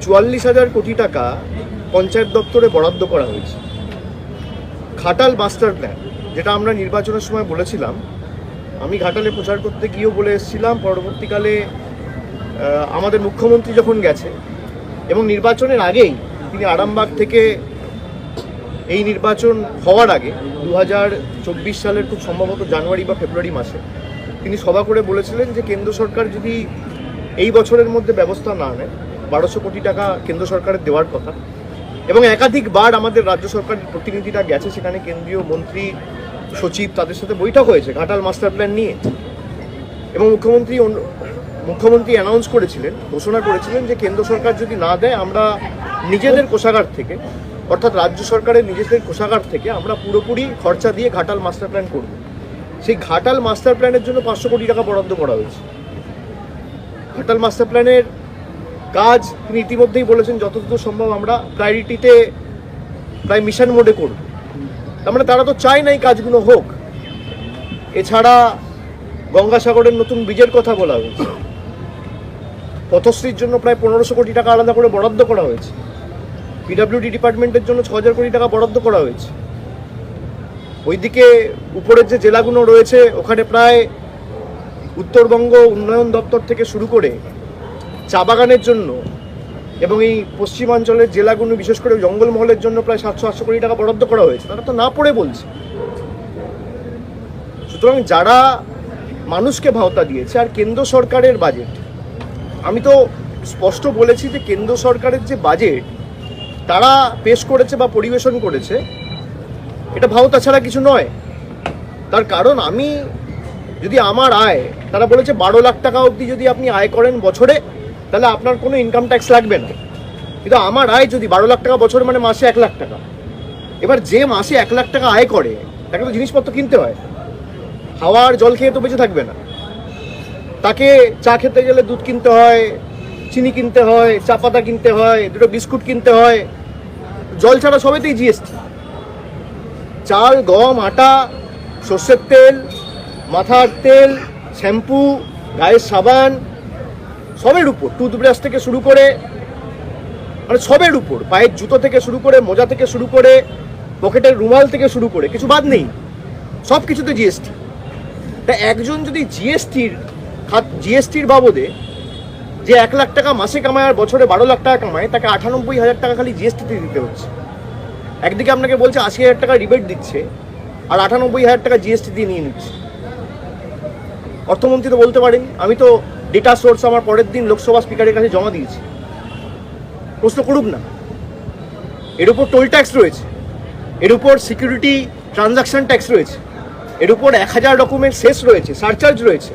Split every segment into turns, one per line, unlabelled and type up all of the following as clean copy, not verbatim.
44,000 কোটি টাকা পঞ্চায়েত দপ্তরে বরাদ্দ করা হয়েছে। ঘাটাল মাস্টার প্ল্যান, যেটা আমরা নির্বাচনের সময় বলেছিলাম, আমি ঘাটালে প্রচার করতে গিয়েও বলে এসেছিলাম, পরবর্তীকালে আমাদের মুখ্যমন্ত্রী যখন গেছে এবং নির্বাচনের আগেই তিনি আরামবাগ থেকে এই নির্বাচন হওয়ার আগে 2024 সালের খুব সম্ভবত জানুয়ারি বা ফেব্রুয়ারি মাসে তিনি সভা করে বলেছিলেন যে কেন্দ্র সরকার যদি এই বছরের মধ্যে ব্যবস্থা না নেয় 1200 কোটি টাকা কেন্দ্র সরকারের দেওয়ার কথা। এবং একাধিকবার আমাদের রাজ্য সরকারের প্রতিনিধিরা গেছে, সেখানে কেন্দ্রীয় মন্ত্রী সচিব তাদের সাথে বৈঠক হয়েছে ঘাটাল মাস্টার প্ল্যান নিয়ে। এবং মুখ্যমন্ত্রী অ্যানাউন্স করেছিলেন, ঘোষণা করেছিলেন যে কেন্দ্র সরকার যদি না দেয় আমরা নিজেদের কোষাগার থেকে, অর্থাৎ রাজ্য সরকারের নিজেদের কোষাগার থেকে আমরা পুরোপুরি খরচা দিয়ে ঘাটাল মাস্টার প্ল্যান করব। সেই ঘাটাল মাস্টার প্ল্যানের জন্য 500 কোটি টাকা বরাদ্দ করা হয়েছে। ঘাটাল মাস্টার প্ল্যানের কাজ তিনি ইতিমধ্যেই বলেছেন যতদূর সম্ভব আমরা প্রায়োরিটিতে প্রায় মিশন মোডে করব। আমরা তারা তো চাই না এই কাজগুলো হোক। এছাড়া গঙ্গাসাগরের নতুন ব্রিজের কথা বলা হয়েছে, পথশ্রীর জন্য প্রায় 1500 কোটি টাকা আলাদা করে বরাদ্দ করা হয়েছে, পিডব্লিউডি ডিপার্টমেন্টের জন্য 6000 কোটি টাকা বরাদ্দ করা হয়েছে। ওইদিকে উপরের যে জেলাগুলো রয়েছে ওখানে প্রায় উত্তরবঙ্গ উন্নয়ন দপ্তর থেকে শুরু করে চা বাগানের জন্য এবং এই পশ্চিমাঞ্চলের জেলাগুলো বিশেষ করে জঙ্গলমহলের জন্য প্রায় 700-800 কোটি টাকা বরাদ্দ করা হয়েছে। তারা তো না পড়ে বলছে। সুতরাং যারা মানুষকে ভাওতা দিয়েছে, আর কেন্দ্র সরকারের বাজেট, আমি তো স্পষ্ট বলেছি যে কেন্দ্র সরকারের যে বাজেট তারা পেশ করেছে বা পরিবেশন করেছে এটা ভাওতা ছাড়া কিছু নয়। তার কারণ আমি যদি আমার আয়, তারা বলেছে 12 লাখ টাকা অবধি যদি আপনি আয় করেন বছরে তাহলে আপনার কোনো ইনকাম ট্যাক্স লাগবে না। কিন্তু আমার আয় যদি 12 লাখ টাকা বছরে মানে মাসে 1 লাখ টাকা। এবার যে মাসে 1 লাখ টাকা আয় করে তাকে তো জিনিসপত্র কিনতে হয়, খাওয়ার জল খেয়ে তো বেঁচে থাকবে না। তাকে চা খেতে গেলে দুধ কিনতে হয়, চিনি কিনতে হয়, চা পাতা কিনতে হয়, দুটো বিস্কুট কিনতে হয়, জল ছাড়া সবেতেই জিএসটি। চাল, গম, আটা, সর্ষের তেল, মাথার তেল, শ্যাম্পু, গায়ের সাবান, সবের উপর, টুথব্রাশ থেকে শুরু করে মানে সবের উপর, পায়ের জুতো থেকে শুরু করে, মোজা থেকে শুরু করে, পকেটের রুমাল থেকে শুরু করে কিছু বাদ নেই, সব কিছুতে জিএসটি। তা একজন যদি জিএসটির বাবদে যে 1 লাখ টাকা মাসে কামায় আর বছরে 12 লাখ টাকা কামায়, তাকে 98,000 টাকা খালি জিএসটিতে দিতে হচ্ছে। একদিকে আপনাকে বলছে 80,000 টাকা রিবেট দিচ্ছে আর 98,000 টাকা জিএসটি দিয়ে নিয়ে নিচ্ছে। অর্থমন্ত্রী তো বলতে পারেন, আমি তো ডেটা সোর্স আমার পরের দিন লোকসভা স্পিকারের কাছে জমা দিয়েছি, প্রশ্ন করুক না। এর উপর টোল ট্যাক্স রয়েছে, এর উপর সিকিউরিটি ট্রানজাকশন ট্যাক্স রয়েছে, এর উপর 1000 রকমের সেস রয়েছে, সারচার্জ রয়েছে,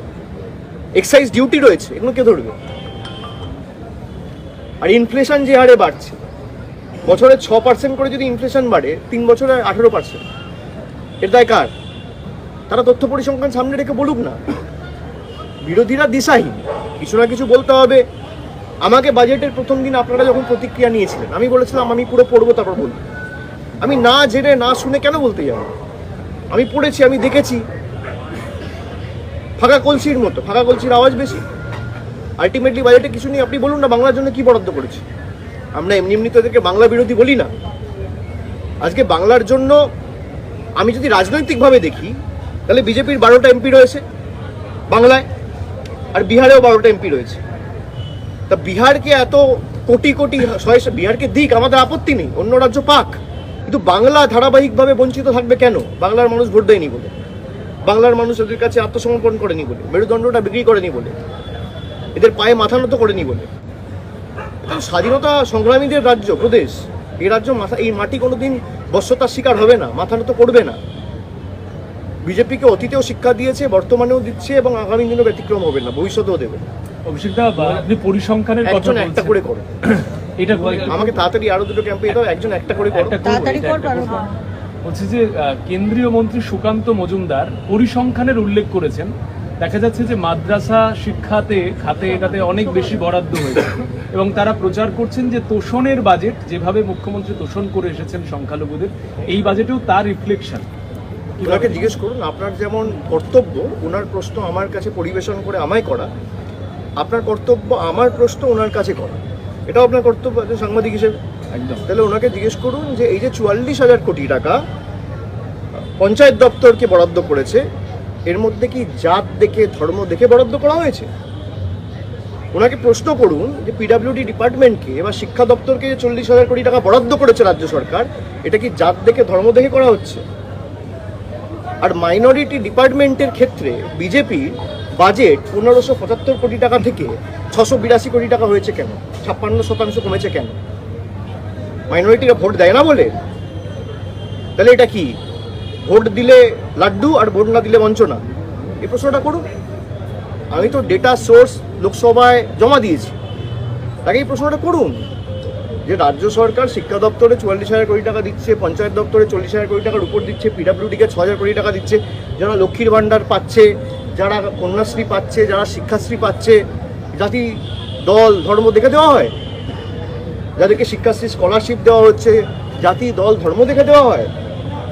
এক্সাইজ ডিউটি রয়েছে, এগুলো কে ধরবে? আর ইনফ্লেশন যে হারে বাড়ছে, বছরে 6% করে যদি ইনফ্লেশন বাড়ে, 3 বছরে 18%, এর দায় কার? তারা তথ্য পরিসংখ্যান সামনে রেখে বলুক না। বিরোধীরা দিশাহীন, কিছু না কিছু বলতে হবে। আমাকে বাজেটের প্রথম দিন আপনারা যখন প্রতিক্রিয়া নিয়েছিলেন, আমি বলেছিলাম আমি পুরো পড়বো তারপর বলবো। আমি না জেনে না শুনে কেন বলতে যাব? আমি পড়েছি, আমি দেখেছি। ফাঁকা কলসির মতো, ফাঁকা কলসির আওয়াজ বেশি। আলটিমেটলি বাজেটে কিছু নেই। আপনি বলুন না বাংলার জন্য কি বরাদ্দ করেছে। আমরা এমনি তো এদেরকে বাংলা বিরোধী বলি না। আজকে বাংলার জন্য আমি যদি রাজনৈতিকভাবে দেখি তাহলে বিজেপির 12টা এমপি রয়েছে বাংলায়, আর বিহারেও 12টা এমপি রয়েছে। তা বিহারকে এত কোটি কোটি বিহারকে দিক, আমাদের আপত্তি নেই, অন্য রাজ্য পাক, কিন্তু বাংলা ধারাবাহিকভাবে বঞ্চিত থাকবে কেন? বাংলার মানুষ ভোট দেয়নি বলে, বাংলার মানুষ এদের কাছে আত্মসমর্পণ করেনি বলে, মেরুদণ্ডটা বিক্রি করেনি বলে, এদের পায়ে মাথা নত করেনি বলে। এটা স্বাধীনতা সংগ্রামীদের রাজ্য, প্রদেশ। এই রাজ্য এই মাটি কোনোদিন বশ্যতার শিকার হবে না, মাথা নত করবে না। বিজেপিকে অতীতেও শিক্ষা দিয়েছে, বর্তমানেও দিচ্ছে এবং আগামী দিনেও ব্যতিক্রম হবে না, ভবিষ্যতেও দেবে।
অভিষেকদা, আপনি পরিসংখ্যানের কথা
একজন একটা করে করো।
এটা
আমাকে তাড়াতাড়ি আরো দুটো ক্যাম্পে দাও, একজন একটা করে করো।
বলছি যে কেন্দ্রীয় মন্ত্রী সুকান্ত মজুমদার পরিসংখ্যানের উল্লেখ করেছেন। দেখা যাচ্ছে যে মাদ্রাসা শিক্ষাতে এটাতে অনেক বেশি বরাদ্দ হয়েছে এবং তারা প্রচার করছেন যে তোষণের বাজেট, যেভাবে মুখ্যমন্ত্রী তোষণ করে এসেছেন সংখ্যালঘুদের, এই বাজেটেও তার রিফ্লেকশন।
ওনাকে জিজ্ঞেস করুন। আপনার যেমন কর্তব্য ওনার প্রশ্ন আমার কাছে পরিবেশন করে আমায় করা, আপনার কর্তব্য আমার প্রশ্ন ওনার কাছে করা। এটাও আপনার কর্তব্য একজন সাংবাদিক হিসেবে।
একদম।
তাহলে ওনাকে জিজ্ঞেস করুন যে এই যে 44,000 কোটি টাকা পঞ্চায়েত দপ্তরকে বরাদ্দ করেছে, এর মধ্যে কি জাত দেখে ধর্ম দেখে বরাদ্দ করা হয়েছে? ওনাকে প্রশ্ন করুন যে পিডাব্লিউডি ডিপার্টমেন্টকে বা শিক্ষা দপ্তরকে যে 40,000 কোটি টাকা বরাদ্দ করেছে রাজ্য সরকার, এটা কি জাত দেখে ধর্ম দেখে করা হচ্ছে? আর মাইনরিটি ডিপার্টমেন্টের ক্ষেত্রে বিজেপি বাজেট 1575 কোটি টাকা থেকে 682 কোটি টাকা হয়েছে কেন? 56% কমেছে কেন? মাইনরিটিরা ভোট দেয় না বলে? তাহলে এটা কি ভোট দিলে লাড্ডু আর ভোট না দিলে বঞ্চনা? এই প্রশ্নটা করুন। আমি তো ডেটা সোর্স লোকসভায় জমা দিয়েছি, তাকে এই প্রশ্নটা করুন যে রাজ্য সরকার শিক্ষা দপ্তরে 44,000 কোটি টাকা দিচ্ছে, পঞ্চায়েত দপ্তরে 40,000 কোটি টাকার উপর দিচ্ছে, পিডাব্লিউডিকে 6,000 কোটি টাকা দিচ্ছে, যারা লক্ষ্মীর ভাণ্ডার পাচ্ছে, যারা কন্যাশ্রী পাচ্ছে, যারা শিক্ষাশ্রী পাচ্ছে, জাতি দল ধর্ম দেখে দেওয়া হয়? যাদেরকে শিক্ষাশ্রী স্কলারশিপ দেওয়া হচ্ছে, জাতি দল ধর্ম দেখে দেওয়া হয়?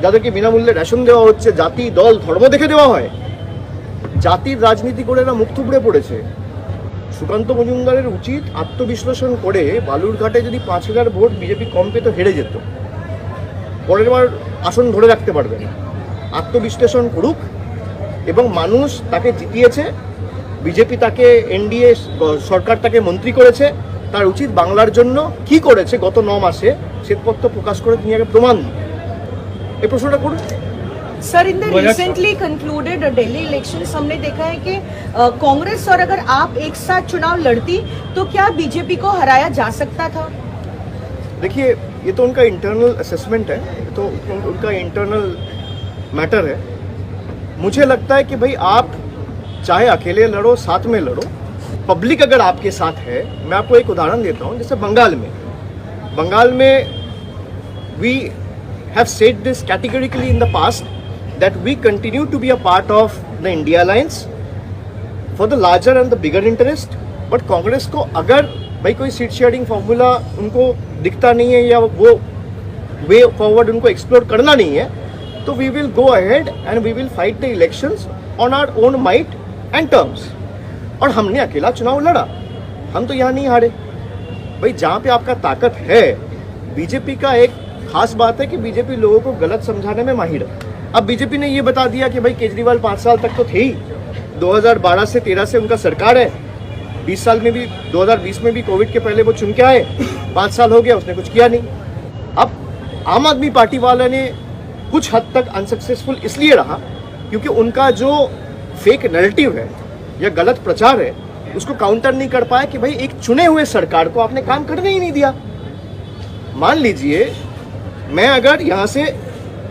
যাদেরকে বিনামূল্যে রেশন দেওয়া হচ্ছে, জাতি দল ধর্ম দেখে দেওয়া হয়? জাতির রাজনীতি করে এরা মুখ থুবড়ে পড়েছে। সুকান্ত মজুমদারের উচিত আত্মবিশ্লেষণ করে বালুরঘাটে যদি 5,000 ভোট বিজেপি কম পেত হেরে যেত, পরের বার আসন ধরে রাখতে পারবে না। আত্মবিশ্লেষণ করুক এবং মানুষ তাকে জিতিয়েছে, বিজেপি তাকে এনডিএ সরকার তাকে মন্ত্রী করেছে, তার উচিত বাংলার জন্য কি করেছে গত 9 মাসে শ্বেতপত্র প্রকাশ করে তিনি আগে প্রমাণ দিন। এই প্রশ্নটা করুন।
Sir, in the recently concluded Delhi elections हमने देखा है कि कांग्रेस और अगर आप एक साथ चुनाव लड़ती तो क्या बीजेपी को हराया जा सकता था?
देखिए, ये तो उनका इंटरनल असेसमेंट है, तो उनका इंटरनल मैटर है। मुझे लगता है कि भाई आप चाहे अकेले लड़ो, साथ में लड़ो, पब्लिक अगर आपके साथ है। मैं आपको एक उदाहरण देता हूँ, जैसे बंगाल में we have said this categorically in the past that we continue to be a part of the India Alliance for the larger and the bigger interest, but Congress को अगर भाई कोई सीट शेयरिंग फॉर्मूला उनको दिखता नहीं है या वो वे फॉरवर्ड उनको एक्सप्लोर करना नहीं है, तो we will go ahead and we will fight the elections on our own might and terms. और हमने अकेला चुनाव लड़ा, हम तो यहाँ नहीं हारे। भाई जहाँ पे आपका ताकत है, बीजेपी का एक खास बात है कि बीजेपी लोगों को गलत समझाने में माहिर है। अब बीजेपी ने ये बता दिया कि भाई केजरीवाल 5 साल तक तो थे ही, 2012 से 13 से उनका सरकार है, 20 साल में भी 2020 में भी कोविड के पहले वो चुन के आए, 5 साल हो गया, उसने कुछ किया नहीं। अब आम आदमी पार्टी वाले ने कुछ हद तक अनसक्सेसफुल इसलिए रहा क्योंकि उनका जो फेक नैरेटिव है या गलत प्रचार है उसको काउंटर नहीं कर पाया कि भाई एक चुने हुए सरकार को आपने काम करने ही नहीं दिया। मान लीजिए मैं अगर यहाँ से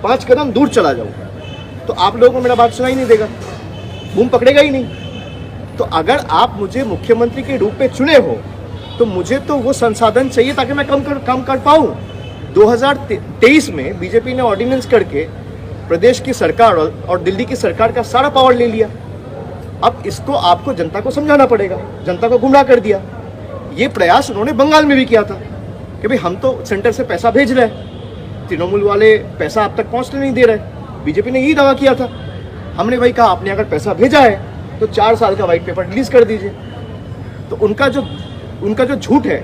5 कदम दूर चला जाऊँ तो आप लोगों को मेरा बात सुनाई नहीं देगा, बूम पकड़ेगा ही नहीं। तो अगर आप मुझे मुख्यमंत्री के रूप में चुने हो तो मुझे तो वो संसाधन चाहिए ताकि मैं काम कर पाऊँ। 2023 में बीजेपी ने ऑर्डिनेंस करके प्रदेश की सरकार और दिल्ली की सरकार का सारा पावर ले लिया। अब इसको आपको जनता को समझाना पड़ेगा, जनता को गुमराह कर दिया। ये प्रयास उन्होंने बंगाल में भी किया था कि भाई हम तो सेंटर से पैसा भेज रहे हैं, तृणमूल वाले पैसा आप तक पहुंचने नहीं दे रहे। बीजेपी ने यही दावा किया था। हमने भाई कहा आपने अगर पैसा भेजा है तो 4 साल का व्हाइट पेपर रिलीज कर दीजिए। तो उनका जो झूठ है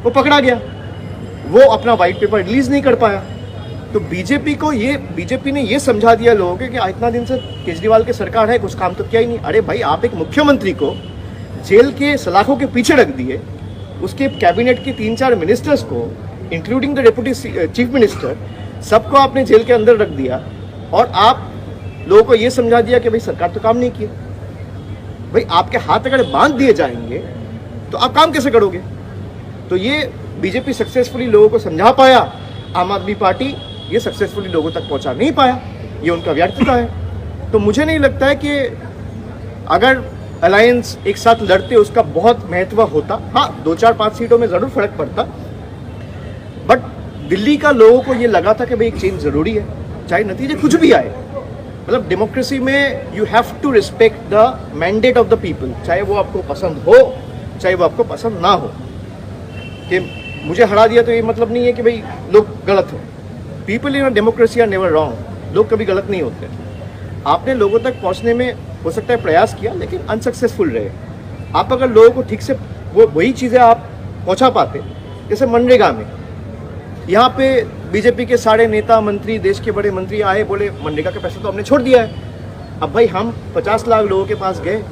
वो पकड़ा गया, वो अपना व्हाइट पेपर रिलीज नहीं कर पाया। तो बीजेपी ने ये समझा दिया लोगों को कि इतना दिन से केजरीवाल की सरकार है, कुछ काम तो किया ही नहीं। अरे भाई, आप एक मुख्यमंत्री को जेल के सलाखों के पीछे रख दिए, उसके कैबिनेट के 3-4 मिनिस्टर्स को including the deputy chief minister सबको आपने जेल के अंदर रख दिया और आप लोगों को ये समझा दिया कि भाई सरकार तो काम नहीं किया। भाई आपके हाथ अगर बांध दिए जाएंगे तो आप काम कैसे करोगे? तो ये बीजेपी सक्सेसफुली लोगों को समझा पाया, आम आदमी पार्टी ये सक्सेसफुली लोगों तक पहुंचा नहीं पाया। ये उनका व्यर्थता है। तो मुझे नहीं लगता है कि अगर अलायंस एक साथ लड़ते उसका बहुत महत्व होता। हाँ, 2-4-5 सीटों में जरूर फर्क पड़ता, बट दिल्ली का लोगों को ये लगा था कि भाई एक चेंज जरूरी है, चाहे नतीजे कुछ भी आए। मतलब डेमोक्रेसी में you have to respect the mandate of the people, चाहे वो आपको पसंद हो चाहे वो आपको पसंद ना हो। कि मुझे हरा दिया तो ये मतलब नहीं है कि भाई लोग गलत हो। People in democracy are never wrong, लोग कभी गलत नहीं होते। आपने लोगों तक पहुंचने में हो सकता है प्रयास किया लेकिन अनसक्सेसफुल रहे। आप अगर लोगों को ठीक से वही चीज़ें आप पहुंचा पाते जैसे मनरेगा में यहाँ पे बीजेपी के सारे नेता मंत्री, देश के बड़े मंत्री आए, बोले मनरेगा का पैसा तो हमने छोड़ दिया है। अब भाई हम 50 लाख लोगों के पास गए,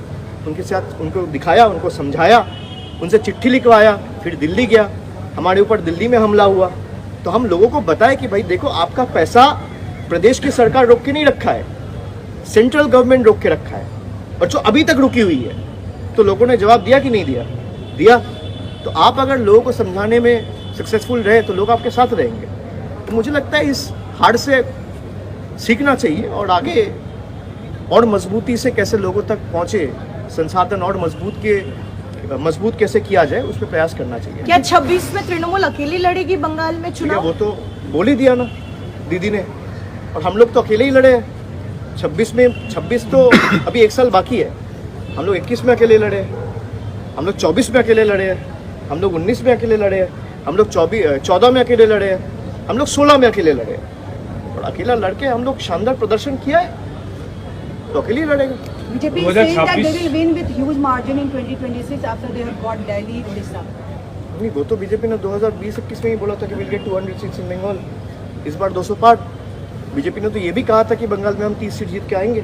उनके साथ उनको दिखाया, उनको समझाया, उनसे चिट्ठी लिखवाया, फिर दिल्ली गया, हमारे ऊपर दिल्ली में हमला हुआ। तो हम लोगों को बताए कि भाई देखो, आपका पैसा प्रदेश की सरकार रोक के नहीं रखा है, सेंट्रल गवर्नमेंट रोक के रखा है, और जो अभी तक रुकी हुई है। तो लोगों ने जवाब दिया कि नहीं दिया? दिया। तो आप अगर लोगों को समझाने में सक्सेसफुल रहे तो लोग आपके साथ रहेंगे। तो मुझे लगता है इस हार से सीखना चाहिए और आगे और मजबूती से कैसे लोगों तक पहुंचे, संसाधन और मजबूत कैसे किया जाए, उस पर प्रयास करना चाहिए।
क्या 26 में तृणमूल अकेली लड़ेगी बंगाल में
ठीक है,
चुनाव?
वो तो बोल ही दिया ना दीदी ने, और हम लोग तो अकेले ही लड़े हैं। 26 तो अभी 1 साल बाकी है। हम लोग 21 में अकेले लड़े हैं, हम लोग 24 में अकेले लड़े हैं, हम लोग 19 में अकेले लड़े हैं, हम लोग 14 में अकेले लड़े हैं, हम लोग 16 में अकेले लड़े हैं। और अकेला लड़के हम लोग शानदार प्रदर्शन किया है, तो अकेले ही लड़ेगा।
BJP is saying that they will win with huge margin in 2026 after they have got Delhi, Odisha.
नहीं, वो तो बीजेपी ने 2020-21 में ही बोला था कि will get 200 seats in Bengal, इस बार 200 पार। बीजेपी ने तो ये भी कहा था कि बंगाल में हम 30 सीट जीत के आएंगे।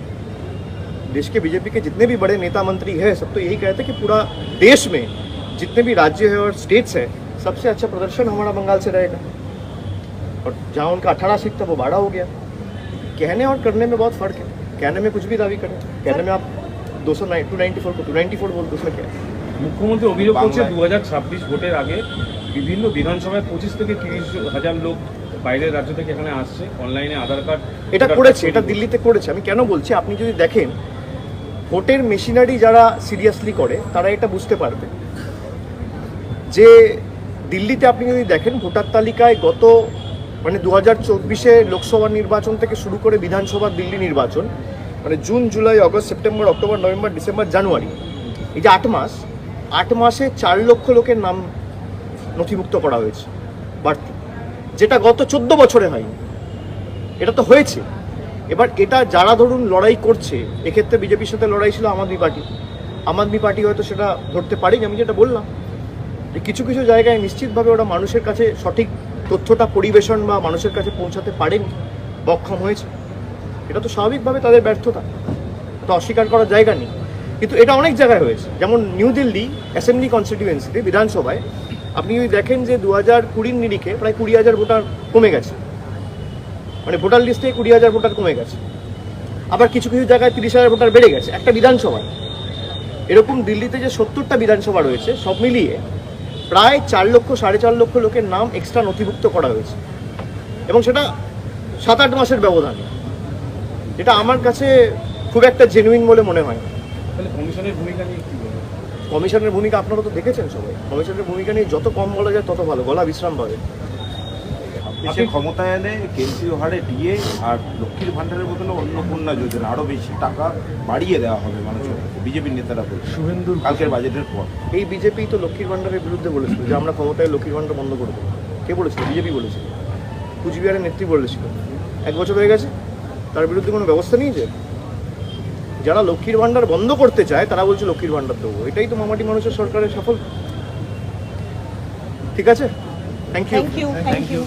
देश के बीजेपी के जितने भी बड़े नेता मंत्री हैं, सब तो यही कहते हैं कि पूरा देश में जितने भी राज्य है और स्टेट्स है, सबसे अच्छा प्रदर्शन हमारा बंगाल से रहेगा। और जहाँ उनका 18 सीट था वो 12 हो गया। कहने और करने में बहुत फर्क है। कहने में कुछ भी दावी करें, कहने में आप 294 को 294 बोलते, उसमें क्या है?
মুখ্যমন্ত্রী অভিযোগ করছে 2026 ভোটের আগে বিভিন্ন বিধানসভায় 25 থেকে 30 হাজার লোক বাইরের রাজ্য থেকে এখানে আসছে, অনলাইনে আধার কার্ড
এটা করেছে, এটা দিল্লিতে করেছে। আমি কেন বলছি, আপনি যদি দেখেন ভোটের মেশিনারি যারা সিরিয়াসলি করে তারা এটা বুঝতে পারবে যে দিল্লিতে আপনি যদি দেখেন ভোটার তালিকায় গত মানে 2024 লোকসভা নির্বাচন থেকে শুরু করে বিধানসভা দিল্লি নির্বাচন, মানে June, July, August, September, October, November, December, January, এই যে 8 মাসে 4 লক্ষ লোকের নাম নথিভুক্ত করা হয়েছে বাড়তি, যেটা গত 14 বছরে হয়নি। এটা তো হয়েছে। এবার এটা যারা ধরুন লড়াই করছে, এক্ষেত্রে বিজেপির সাথে লড়াই ছিল আম আদমি পার্টি হয়তো সেটা ধরতে পারেনি। আমি যেটা বললাম যে কিছু কিছু জায়গায় নিশ্চিতভাবে ওরা মানুষের কাছে সঠিক তথ্যটা পরিবেশন বা মানুষের কাছে পৌঁছাতে পারেনি, বক্ষম হয়েছে। এটা তো স্বাভাবিকভাবে তাদের ব্যর্থতা, তো অস্বীকার করার জায়গা নেই। কিন্তু এটা অনেক জায়গায় হয়েছে, যেমন নিউ দিল্লি অ্যাসেম্বলি কনস্টিটিউয়েন্সিতে বিধানসভায় আপনি যদি দেখেন যে 2020 নিরিখে প্রায় 20,000 ভোটার কমে গেছে, মানে ভোটার লিস্টে 20,000 ভোটার কমে গেছে। আবার কিছু কিছু জায়গায় 30,000 ভোটার বেড়ে গেছে একটা বিধানসভায়। এরকম দিল্লিতে যে 70টা বিধানসভা রয়েছে, সব মিলিয়ে প্রায় 4 লক্ষ 4.5 লক্ষ লোকের নাম এক্সট্রা নথিভুক্ত করা হয়েছে, এবং সেটা 7-8 মাসের ব্যবধানে। এটা আমার কাছে খুব একটা জেনুইন বলে মনে হয় না।
তাহলে কমিশনের ভূমিকা নিয়ে কি বলবেন?
কমিশনের ভূমিকা আপনারা তো দেখেছেন সবাই। কমিশনের ভূমিকা নিয়ে যত কম বলা যায় তত ভালো, গলা বিশ্রাম পাবে।
দেশে ক্ষমতায় এনে কেন্দ্রীয় হারে ডিএ আর লক্ষ্মীর ভান্ডারের বদলে অন্নপূর্ণা যোজনা আরো বেশি টাকা বাড়িয়ে দেওয়া হবে মানুষের। বিজেপির নেতারা বলছে
শুভেন্দুর
কালকের বাজেটের পর।
এই বিজেপি তো লক্ষ্মীর ভান্ডারের বিরুদ্ধে বলেছিল যে আমরা ক্ষমতায় লক্ষ্মীর ভান্ডার বন্ধ করে দেবো। কে বলেছিল? বিজেপি বলেছিল, কুচবিহারের নেত্রী বলেছিল। 1 বছর হয়ে গেছে, তার বিরুদ্ধে কোনো ব্যবস্থা নিয়েছে? যারা লক্ষ্মীর ভান্ডার বন্ধ করতে চায় তারা বলছে লক্ষ্মীর ভান্ডার দেবো। এটাই তো মামাটি মানুষের সরকারের সফল। ঠিক আছে, থ্যাংক ইউ।
Thank you.